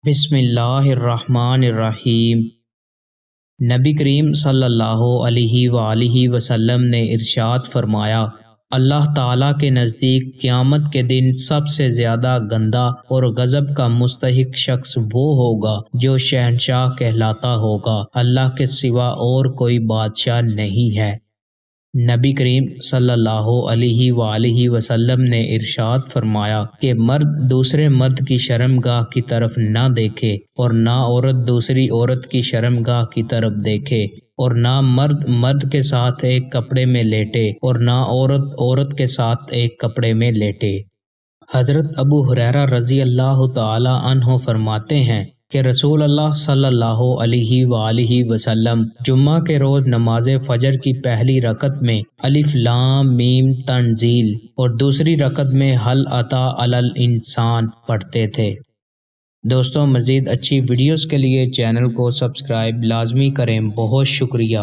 بسم اللہ الرحمن الرحیم۔ نبی کریم صلی اللہ علیہ وآلہ وسلم نے ارشاد فرمایا، اللہ تعالیٰ کے نزدیک قیامت کے دن سب سے زیادہ گندا اور غضب کا مستحق شخص وہ ہوگا جو شہنشاہ کہلاتا ہوگا، اللہ کے سوا اور کوئی بادشاہ نہیں ہے۔ نبی کریم صلی اللہ علیہ وآلہ وسلم نے ارشاد فرمایا کہ مرد دوسرے مرد کی شرمگاہ کی طرف نہ دیکھے، اور نہ عورت دوسری عورت کی شرمگاہ کی طرف دیکھے، اور نہ مرد مرد کے ساتھ ایک کپڑے میں لیٹے، اور نہ عورت عورت کے ساتھ ایک کپڑے میں لیٹے۔ حضرت ابو ہریرہ رضی اللہ تعالی عنہ فرماتے ہیں کہ رسول اللہ صلی اللہ علیہ وآلہ وسلم جمعہ کے روز نماز فجر کی پہلی رکعت میں الف لام میم تنزیل اور دوسری رکعت میں هل اتی علی الانسان پڑھتے تھے۔ دوستوں، مزید اچھی ویڈیوز کے لیے چینل کو سبسکرائب لازمی کریں۔ بہت شکریہ۔